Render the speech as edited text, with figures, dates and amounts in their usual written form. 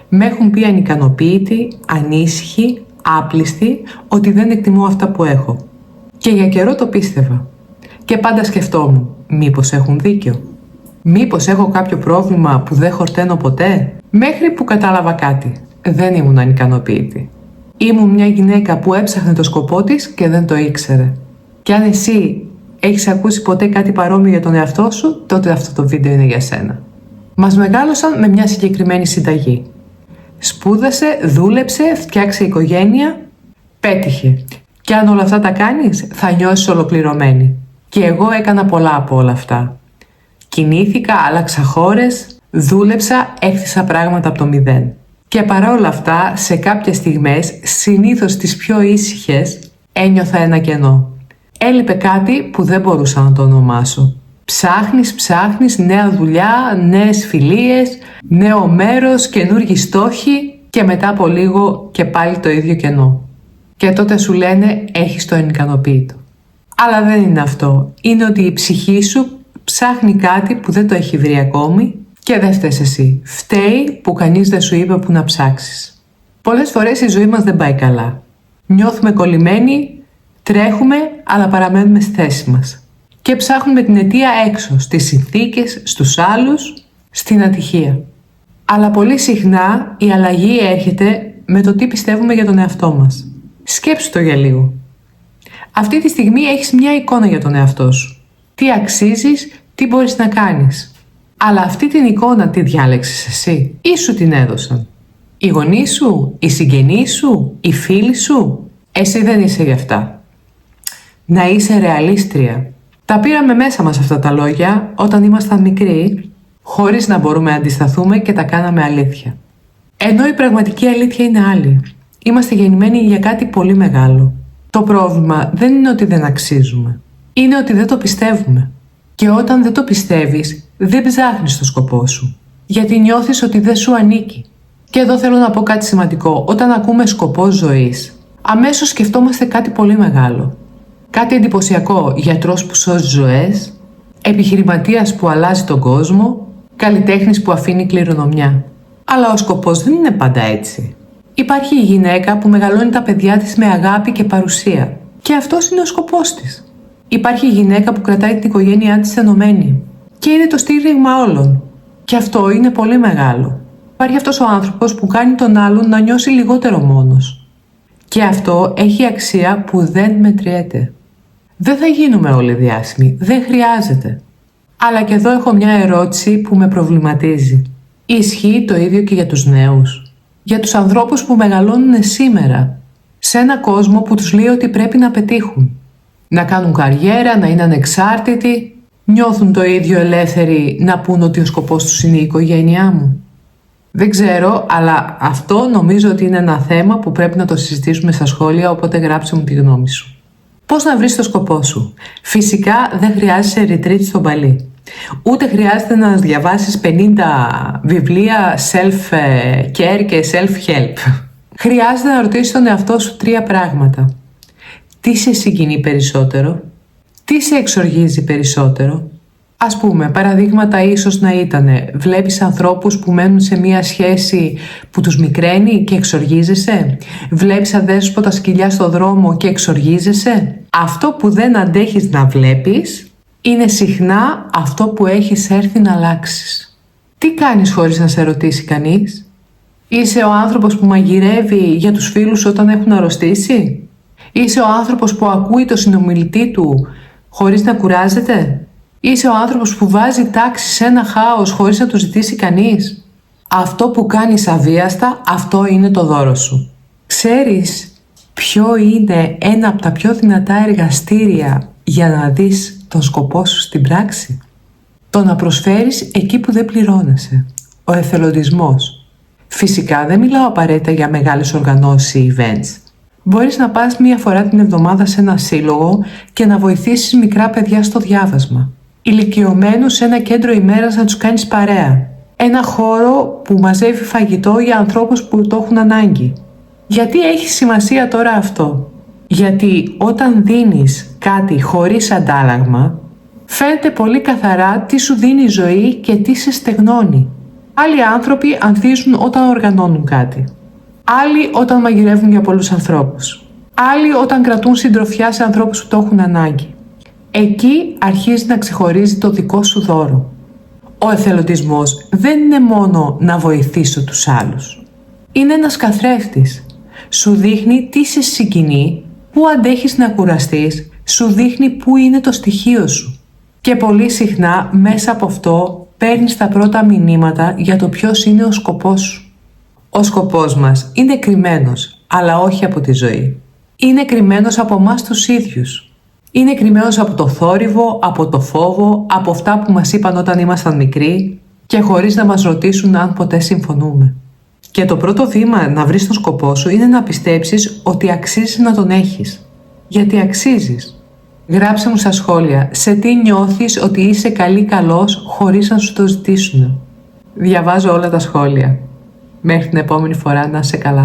Με έχουν πει ανικανοποίητη, ανήσυχη, άπλιστη, ότι δεν εκτιμώ αυτά που έχω. Και για καιρό το πίστευα. Και πάντα σκεφτόμουν, μήπως έχουν δίκιο. Μήπως έχω κάποιο πρόβλημα που δεν χορταίνω ποτέ. Μέχρι που κατάλαβα κάτι. Δεν ήμουν ανικανοποίητη. Ήμουν μια γυναίκα που έψαχνε το σκοπό της και δεν το ήξερε. Και αν εσύ έχεις ακούσει ποτέ κάτι παρόμοιο για τον εαυτό σου, τότε αυτό το βίντεο είναι για σένα. Μας μεγάλωσαν με μια συγκεκριμένη συνταγή. Σπούδασε, δούλεψε, φτιάξε οικογένεια, πέτυχε. Και αν όλα αυτά τα κάνεις, θα νιώσεις ολοκληρωμένη. Και εγώ έκανα πολλά από όλα αυτά. Κινήθηκα, άλλαξα χώρες, δούλεψα, έχτισα πράγματα από το μηδέν. Και παρά όλα αυτά, σε κάποιες στιγμές, συνήθως τις πιο ήσυχες, ένιωθα ένα κενό. Έλειπε κάτι που δεν μπορούσα να το ονομάσω. Ψάχνεις νέα δουλειά, νέες φιλίες, νέο μέρος, καινούργιοι στόχοι και μετά από λίγο και πάλι το ίδιο κενό. Και τότε σου λένε έχεις το ανικανοποίητο. Αλλά δεν είναι αυτό. Είναι ότι η ψυχή σου ψάχνει κάτι που δεν το έχει βρει ακόμη και δεν φταίς εσύ. Φταίει που κανείς δεν σου είπε που να ψάξεις. Πολλές φορές η ζωή μας δεν πάει καλά. Νιώθουμε κολλημένοι, τρέχουμε, αλλά παραμένουμε στη θέση μας. Και ψάχνουμε την αιτία έξω, στις συνθήκες, στους άλλους, στην ατυχία. Αλλά πολύ συχνά η αλλαγή έρχεται με το τι πιστεύουμε για τον εαυτό μας. Σκέψου το για λίγο. Αυτή τη στιγμή έχεις μια εικόνα για τον εαυτό σου. Τι αξίζεις, τι μπορείς να κάνεις. Αλλά αυτή την εικόνα τη διάλεξες εσύ ή σου την έδωσαν. Οι γονείς σου, οι συγγενείς σου, οι φίλοι σου. Εσύ δεν είσαι γι' αυτά. Να είσαι ρεαλίστρια. Τα πήραμε μέσα μας αυτά τα λόγια όταν ήμασταν μικροί, χωρίς να μπορούμε να αντισταθούμε και τα κάναμε αλήθεια. Ενώ η πραγματική αλήθεια είναι άλλη. Είμαστε γεννημένοι για κάτι πολύ μεγάλο. Το πρόβλημα δεν είναι ότι δεν αξίζουμε. Είναι ότι δεν το πιστεύουμε. Και όταν δεν το πιστεύεις, δεν ψάχνεις το σκοπό σου. Γιατί νιώθεις ότι δεν σου ανήκει. Και εδώ θέλω να πω κάτι σημαντικό. Όταν ακούμε σκοπό ζωής, αμέσως σκεφτόμαστε κάτι πολύ μεγάλο. Κάτι εντυπωσιακό, γιατρός που σώζει ζωές, επιχειρηματίας που αλλάζει τον κόσμο, καλλιτέχνης που αφήνει κληρονομιά. Αλλά ο σκοπός δεν είναι πάντα έτσι. Υπάρχει η γυναίκα που μεγαλώνει τα παιδιά της με αγάπη και παρουσία. Και αυτός είναι ο σκοπός της. Υπάρχει η γυναίκα που κρατάει την οικογένειά της ενωμένη. Και είναι το στήριγμα όλων. Και αυτό είναι πολύ μεγάλο. Υπάρχει αυτός ο άνθρωπος που κάνει τον άλλον να νιώσει λιγότερο μόνος. Και αυτό έχει αξία που δεν μετριέται. Δεν θα γίνουμε όλοι διάσημοι. Δεν χρειάζεται. Αλλά και εδώ έχω μια ερώτηση που με προβληματίζει. Ισχύει το ίδιο και για τους νέους? Για τους ανθρώπους που μεγαλώνουν σήμερα, σε ένα κόσμο που τους λέει ότι πρέπει να πετύχουν, να κάνουν καριέρα, να είναι ανεξάρτητοι, νιώθουν το ίδιο ελεύθεροι να πούν ότι ο σκοπός τους είναι η οικογένειά μου? Δεν ξέρω, αλλά αυτό νομίζω ότι είναι ένα θέμα που πρέπει να το συζητήσουμε στα σχόλια, οπότε γράψε μου τη γνώμη σου. Πώς να βρεις το σκοπό σου? Φυσικά δεν χρειάζεσαι retreat στο Μπαλί. Ούτε χρειάζεται να διαβάσεις 50 βιβλία self-care και self-help. Χρειάζεται να ρωτήσεις τον εαυτό σου 3 πράγματα. Τι σε συγκινεί περισσότερο? Τι σε εξοργίζει περισσότερο? Ας πούμε, παραδείγματα ίσως να ήτανε, βλέπεις ανθρώπους που μένουν σε μία σχέση που τους μικραίνει και εξοργίζεσαι? Βλέπεις αδέσποτα σκυλιά στο δρόμο και εξοργίζεσαι? Αυτό που δεν αντέχεις να βλέπεις είναι συχνά αυτό που έχεις έρθει να αλλάξεις. Τι κάνεις χωρίς να σε ρωτήσει κανείς? Είσαι ο άνθρωπος που μαγειρεύει για τους φίλους όταν έχουν αρρωστήσει? Είσαι ο άνθρωπος που ακούει το συνομιλητή του χωρίς να κουράζεται? Είσαι ο άνθρωπος που βάζει τάξη σε ένα χάος χωρίς να του ζητήσει κανείς? Αυτό που κάνεις αβίαστα, αυτό είναι το δώρο σου. Ξέρεις ποιο είναι ένα από τα πιο δυνατά εργαστήρια για να δεις τον σκοπό σου στην πράξη? Το να προσφέρεις εκεί που δεν πληρώνεσαι. Ο εθελοντισμός. Φυσικά δεν μιλάω απαραίτητα για μεγάλες οργανώσεις ή events. Μπορείς να πας 1 φορά την εβδομάδα σε ένα σύλλογο και να βοηθήσεις μικρά παιδιά στο διάβασμα. Ηλικιωμένους σε ένα κέντρο ημέρας να τους κάνεις παρέα. Ένα χώρο που μαζεύει φαγητό για ανθρώπους που το έχουν ανάγκη. Γιατί έχει σημασία τώρα αυτό? Γιατί όταν δίνεις κάτι χωρίς αντάλλαγμα, φαίνεται πολύ καθαρά τι σου δίνει η ζωή και τι σε στεγνώνει. Άλλοι άνθρωποι ανθίζουν όταν οργανώνουν κάτι. Άλλοι όταν μαγειρεύουν για πολλούς ανθρώπους. Άλλοι όταν κρατούν συντροφιά σε ανθρώπους που το έχουν ανάγκη. Εκεί αρχίζει να ξεχωρίζει το δικό σου δώρο. Ο εθελοντισμός δεν είναι μόνο να βοηθήσω τους άλλους. Είναι ένας καθρέφτης. Σου δείχνει τι σε συγκινεί, πού αντέχεις να κουραστείς, σου δείχνει πού είναι το στοιχείο σου. Και πολύ συχνά μέσα από αυτό παίρνεις τα πρώτα μηνύματα για το ποιος είναι ο σκοπός σου. Ο σκοπός μας είναι κρυμμένος, αλλά όχι από τη ζωή. Είναι κρυμμένος από εμάς τους ίδιους. Είναι κρυμμένος από το θόρυβο, από το φόβο, από αυτά που μας είπαν όταν ήμασταν μικροί και χωρίς να μας ρωτήσουν αν ποτέ συμφωνούμε. Και το πρώτο βήμα να βρεις τον σκοπό σου είναι να πιστέψεις ότι αξίζει να τον έχεις. Γιατί αξίζεις. Γράψε μου στα σχόλια σε τι νιώθεις ότι είσαι καλός χωρίς να σου το ζητήσουν. Διαβάζω όλα τα σχόλια. Μέχρι την επόμενη φορά, να είσαι καλά.